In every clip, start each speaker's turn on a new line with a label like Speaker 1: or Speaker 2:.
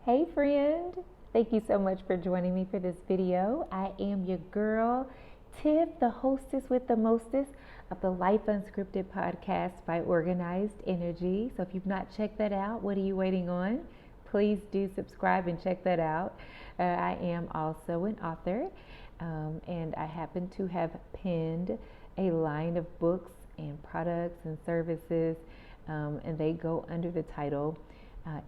Speaker 1: Hey friend, thank you so much for joining me for this video. I am your girl, Tiff, the hostess with the mostest of the Life Unscripted podcast by Organized Energy. So if you've not checked that out, what are you waiting on? Please do subscribe and check that out. I am also an author, and I happen to have penned a line of books and products and services, and they go under the title,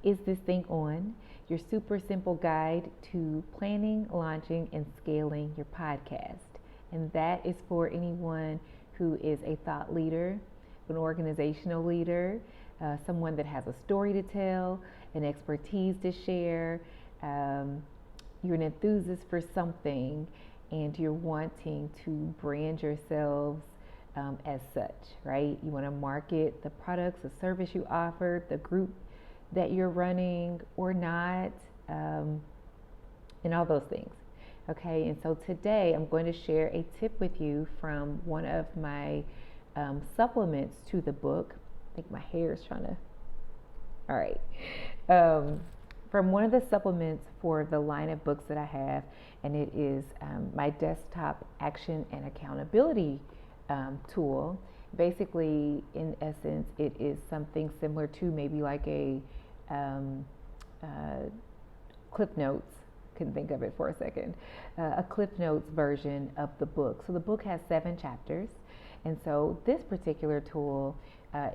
Speaker 1: Is This Thing On? Your super simple guide to planning, launching, and scaling your podcast. And that is for anyone who is a thought leader, an organizational leader, someone that has a story to tell, an expertise to share. You're an enthusiast for something and you're wanting to brand yourselves as such, right? You want to market the products, the service you offer, the group that you're running or not, and all those things. Okay, and so today I'm going to share a tip with you from one of my supplements to the book. I think my hair is trying to, all right. From one of the supplements for the line of books that I have, and it is my desktop action and accountability tool. Basically, in essence, it is something similar to maybe like a Cliff Notes. Couldn't think of it for a second. A Cliff Notes version of the book. So the book has 7 chapters, and so this particular tool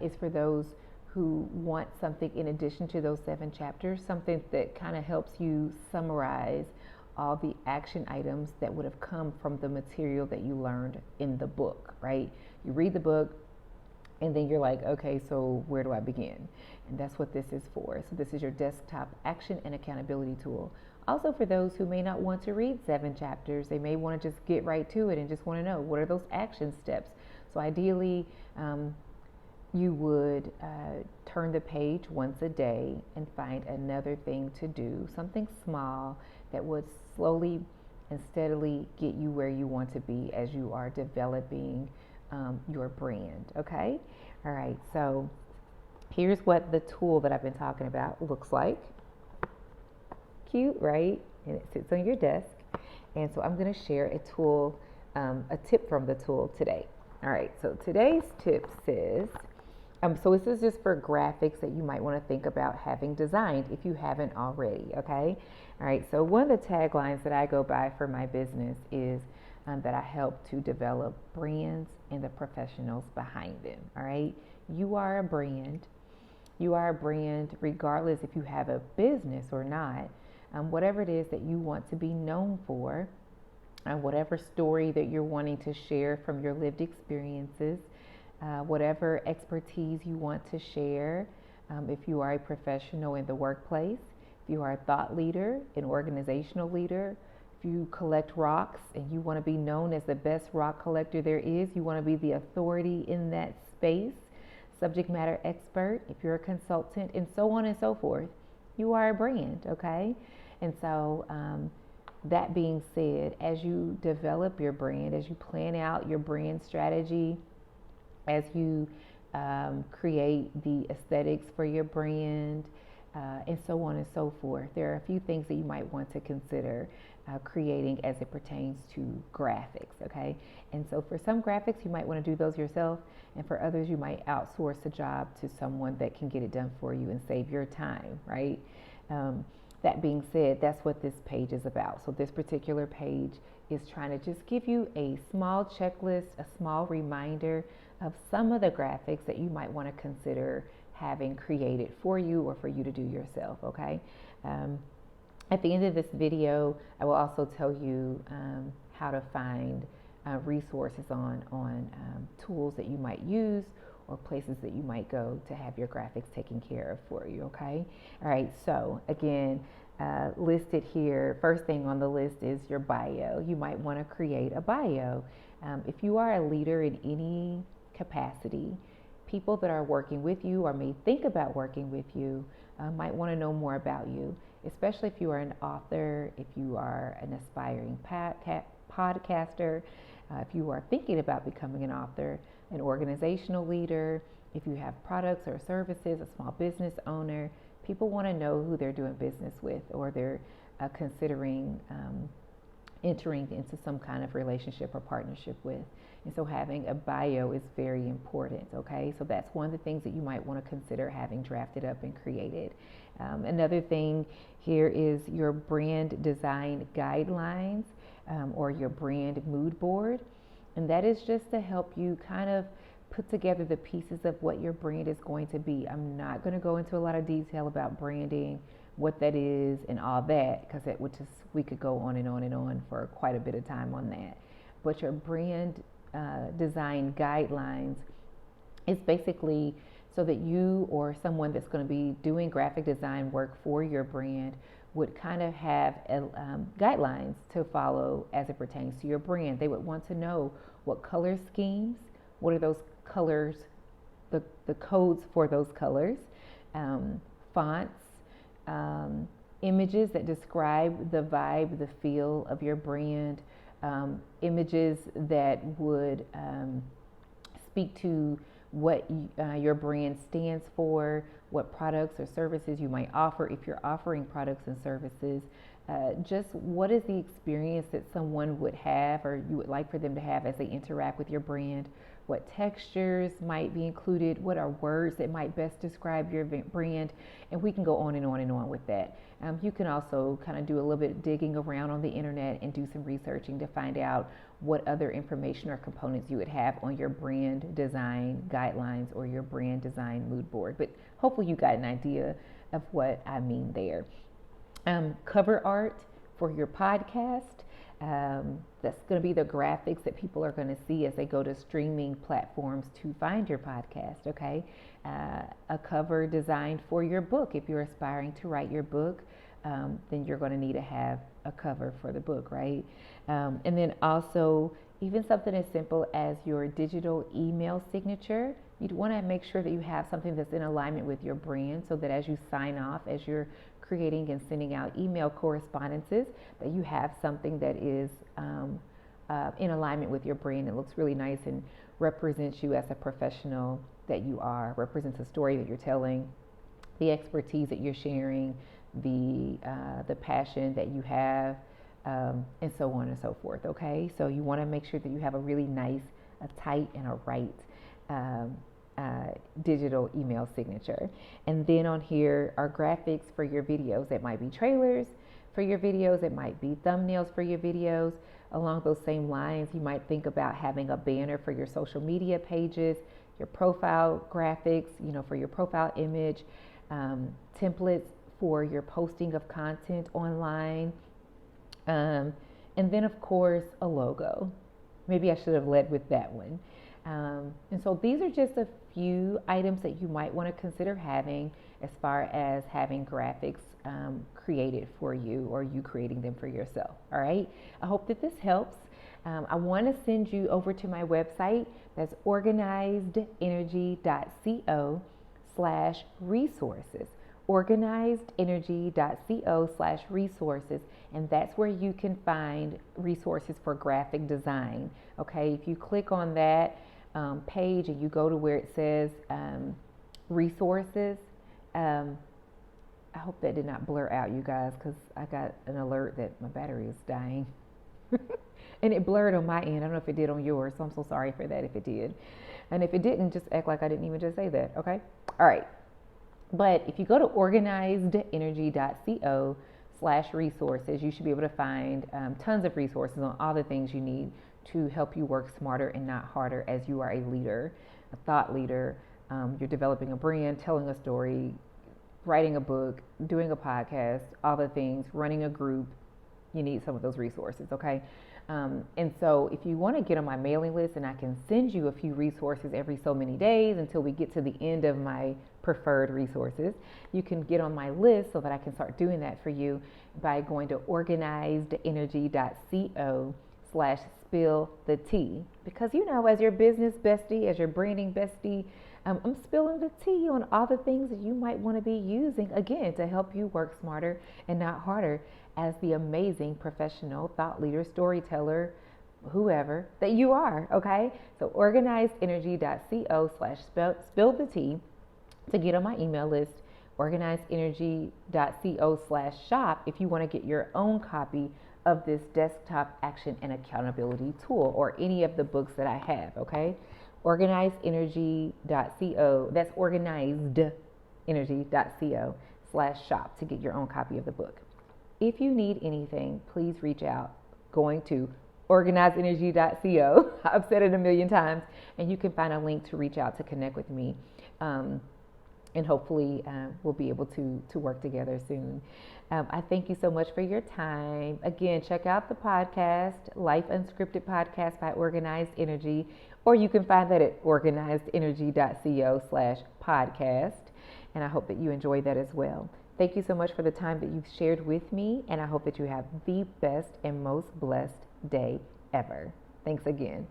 Speaker 1: is for those who want something in addition to those 7 chapters, something that kind of helps you summarize all the action items that would have come from the material that you learned in the book, right? You read the book, and then you're like, okay, so where do I begin? And that's what this is for. So this is your desktop action and accountability tool. Also for those who may not want to read 7 chapters, they may want to just get right to it and just want to know, what are those action steps? So ideally, you would turn the page once a day and find another thing to do, something small that would slowly and steadily get you where you want to be as you are developing your brand, okay? All right, so here's what the tool that I've been talking about looks like. Cute, right? And it sits on your desk. And so I'm going to share a tool, a tip from the tool today. All right, so today's tip says, so this is just for graphics that you might want to think about having designed if you haven't already, okay? All right, so one of the taglines that I go by for my business is that I help to develop brands and the professionals behind them, all right? You are a brand. You are a brand regardless if you have a business or not. Whatever it is that you want to be known for, whatever story that you're wanting to share from your lived experiences, whatever expertise you want to share, if you are a professional in the workplace, if you are a thought leader, an organizational leader, if you collect rocks and you want to be known as the best rock collector there is, you want to be the authority in that space, subject matter expert, if you're a consultant, and so on and so forth, you are a brand, okay? And so that being said, as you develop your brand, as you plan out your brand strategy, as you create the aesthetics for your brand, and so on and so forth, there are a few things that you might want to consider creating as it pertains to graphics, okay? And so for some graphics, you might want to do those yourself, and for others, you might outsource the job to someone that can get it done for you and save your time, right? That being said, that's what this page is about. So this particular page is trying to just give you a small checklist, a small reminder of some of the graphics that you might want to consider having created for you or for you to do yourself, okay? At the end of this video, I will also tell you how to find resources on tools that you might use or places that you might go to have your graphics taken care of for you, okay? All right, so again, listed here, first thing on the list is your bio. You might want to create a bio. If you are a leader in any capacity, people that are working with you or may think about working with you might want to know more about you, especially if you are an author, if you are an aspiring podcaster, if you are thinking about becoming an author, an organizational leader, if you have products or services, a small business owner, People want to know who they're doing business with, or they're considering entering into some kind of relationship or partnership with. And so having a bio is very important, okay? So that's one of the things that you might want to consider having drafted up and created. Another thing here is your brand design guidelines, or your brand mood board. And that is just to help you kind of put together the pieces of what your brand is going to be. I'm not going to go into a lot of detail about branding, what that is and all that, because we could go on and on and on for quite a bit of time on that. But your brand design guidelines is basically so that you or someone that's going to be doing graphic design work for your brand would kind of have guidelines to follow as it pertains to your brand. They would want to know what color schemes, what are those colors, the codes for those colors, fonts, images that describe the vibe, the feel of your brand, images that would speak to what your brand stands for, what products or services you might offer if you're offering products and services. Just what is the experience that someone would have or you would like for them to have as they interact with your brand? What textures might be included? What are words that might best describe your brand? And we can go on and on and on with that. You can also kind of do a little bit of digging around on the internet and do some researching to find out what other information or components you would have on your brand design guidelines or your brand design mood board. But hopefully you got an idea of what I mean there. Cover art for your podcast. That's going to be the graphics that people are going to see as they go to streaming platforms to find your podcast, okay? A cover designed for your book. If you're aspiring to write your book, then you're going to need to have a cover for the book, right? And then also, even something as simple as your digital email signature. You'd want to make sure that you have something that's in alignment with your brand so that as you sign off, as you're creating and sending out email correspondences, that you have something that is in alignment with your brand. It looks really nice and represents you as a professional that you are, represents a story that you're telling, the expertise that you're sharing, the passion that you have, and so on and so forth, okay? So you want to make sure that you have a really nice, a tight, and a right digital email signature. And then on here are graphics for your videos. It might be trailers for your videos. It might be thumbnails for your videos. Along those same lines, you might think about having a banner for your social media pages, your profile graphics, for your profile image, templates for your posting of content online, and then of course a logo. Maybe I should have led with that one. And so these are just a few items that you might want to consider having as far as having graphics created for you or you creating them for yourself. All right. I hope that this helps. I want to send you over to my website. That's organizedenergy.co/resources. organizedenergy.co/resources, and that's where you can find resources for graphic design. Okay, if you click on that page and you go to where it says resources, I hope that did not blur out, you guys, because I got an alert that my battery is dying. And it blurred on my end. I don't know if it did on yours, so I'm so sorry for that if it did. And if it didn't, just act like I didn't even just say that, okay? All right. But if you go to organizedenergy.co/resources, you should be able to find tons of resources on all the things you need to help you work smarter and not harder as you are a leader, a thought leader. You're developing a brand, telling a story, writing a book, doing a podcast, all the things, running a group. You need some of those resources, okay? And so if you want to get on my mailing list, and I can send you a few resources every so many days until we get to the end of my preferred resources, you can get on my list so that I can start doing that for you by going to organizedenergy.co/spill the tea. Because, as your business bestie, as your branding bestie, I'm spilling the tea on all the things that you might want to be using, again, to help you work smarter and not harder as the amazing professional thought leader, storyteller, whoever that you are, okay? So organizedenergy.co/spill the tea to get on my email list organizeenergy.co/shop if you want to get your own copy of this desktop action and accountability tool or any of the books that I have, okay? Organizeenergy.co, that's organizedergy.co/shop to get your own copy of the book. If you need anything, please reach out going to organizeenergy.co. I've said it a million times, and you can find a link to reach out to connect with me. And hopefully we'll be able to work together soon. I thank you so much for your time. Again, check out the podcast, Life Unscripted Podcast by Organized Energy, or you can find that at organizeenergy.co/podcast. And I hope that you enjoyed that as well. Thank you so much for the time that you've shared with me, and I hope that you have the best and most blessed day ever. Thanks again.